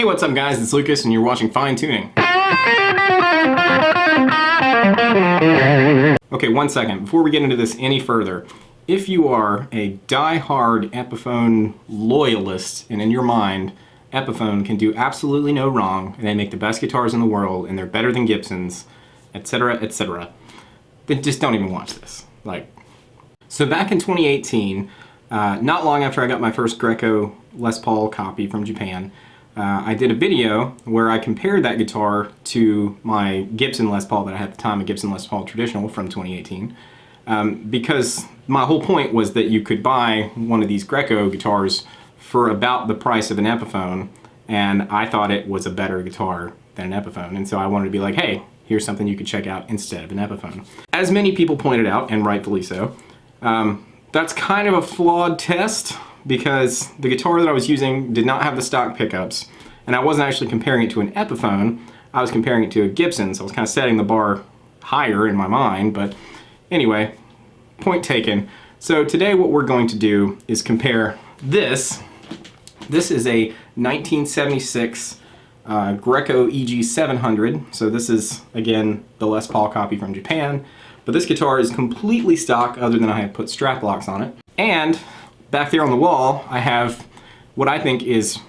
what's up guys, it's Lucas and you're watching Fine Tuning. Okay, 1 second, before we get into this any further, if you are a die-hard Epiphone loyalist and in your mind, Epiphone can do absolutely no wrong and they make the best guitars in the world and they're better than Gibsons, etc., etc., then just don't even watch this. So back in 2018, not long after I got my first Greco Les Paul copy from Japan, I did a video where I compared that guitar to my Gibson Les Paul that I had at the time, a Gibson Les Paul Traditional from 2018, because my whole point was that you could buy one of these Greco guitars for about the price of an Epiphone, and I thought it was a better guitar than an Epiphone, and so I wanted to be like, hey, here's something you could check out instead of an Epiphone. As many people pointed out, and rightfully so, that's kind of a flawed test because the guitar that I was using did not have the stock pickups, and I wasn't actually comparing it to an Epiphone, I was comparing it to a Gibson, so I was kind of setting the bar higher in my mind, but anyway, point taken. So today what we're going to do is compare this. This is a 1976 Greco EG700, so this is, again, the Les Paul copy from Japan, but this guitar is completely stock other than I have put strap locks on it. And back there on the wall, I have what I think is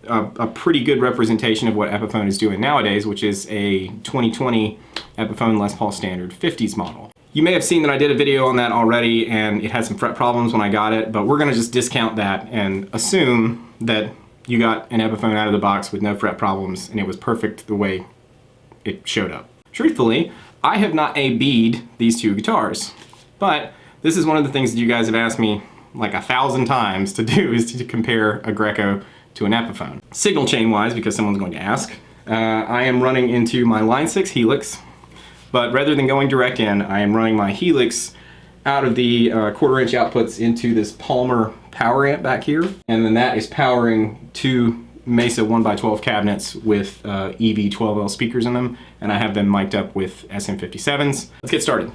a pretty good representation of what Epiphone is doing nowadays, which is a 2020 Epiphone Les Paul Standard 50s model. You may have seen that I did a video on that already and it had some fret problems when I got it, but we're gonna just discount that and assume that you got an Epiphone out of the box with no fret problems and it was perfect the way it showed up. Truthfully, I have not A-B'd these two guitars, but this is one of the things that you guys have asked me like 1,000 times to do, is to compare a Greco to an Epiphone. Signal chain wise, because someone's going to ask, I am running into my Line 6 Helix, but rather than going direct in, I am running my Helix out of the 1/4 inch outputs into this Palmer power amp back here, and then that is powering two Mesa 1x12 cabinets with EV12L speakers in them, and I have them mic'd up with SM57s. Let's get started.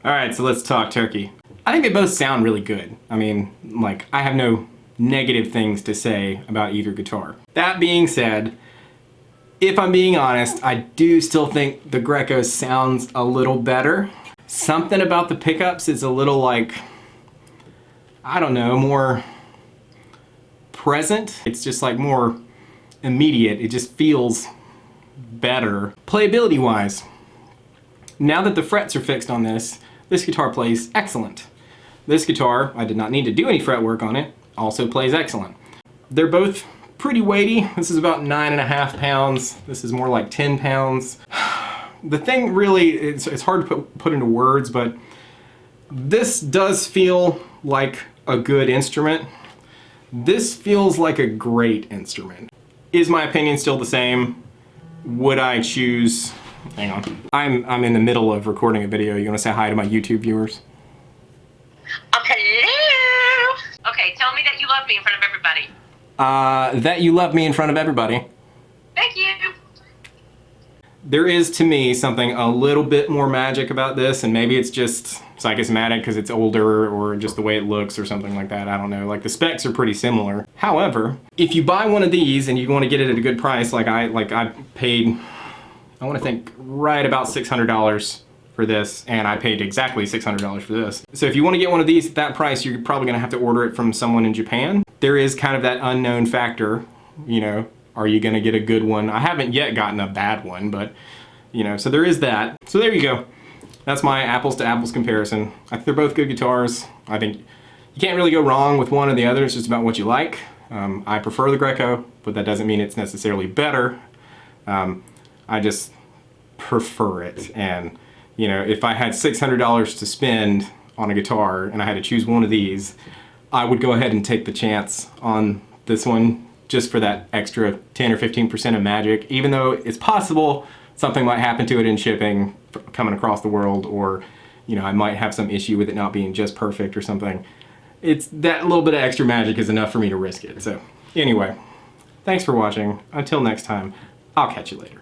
Alright, so let's talk turkey. I think they both sound really good. I mean, like, I have no negative things to say about either guitar. That being said, if I'm being honest, I do still think the Greco sounds a little better. Something about the pickups is a little like, I don't know, more present. It's just like more immediate. It just feels better. Playability wise, now that the frets are fixed on this guitar plays excellent. This guitar, I did not need to do any fret work on it, also plays excellent. They're both pretty weighty. This is about 9.5 pounds. This is more like 10 pounds. The thing really, it's hard to put into words, but this does feel like a good instrument. This feels like a great instrument. Is my opinion still the same? Would I choose... Hang on. I'm in the middle of recording a video. You want to say hi to my YouTube viewers? Hello! Okay, tell me that you love me in front of everybody. That you love me in front of everybody. Thank you! There is, to me, something a little bit more magic about this, and maybe it's just psychosomatic because it's older or just the way it looks or something like that. I don't know. Like, the specs are pretty similar. However, if you buy one of these and you want to get it at a good price, like I paid... I want to think right about $600 for this, and I paid exactly $600 for this. So if you want to get one of these at that price, you're probably going to have to order it from someone in Japan. There is kind of that unknown factor, you know, are you going to get a good one? I haven't yet gotten a bad one, but, you know, so there is that. So there you go. That's my apples to apples comparison. I think they're both good guitars. I think you can't really go wrong with one or the other. It's just about what you like. I prefer the Greco, but that doesn't mean it's necessarily better. I just prefer it, and you know, if I had $600 to spend on a guitar and I had to choose one of these, I would go ahead and take the chance on this one just for that extra 10 or 15% of magic, even though it's possible something might happen to it in shipping coming across the world, or you know, I might have some issue with it not being just perfect or something. It's that little bit of extra magic is enough for me to risk it. So anyway, thanks for watching. Until next time, I'll catch you later.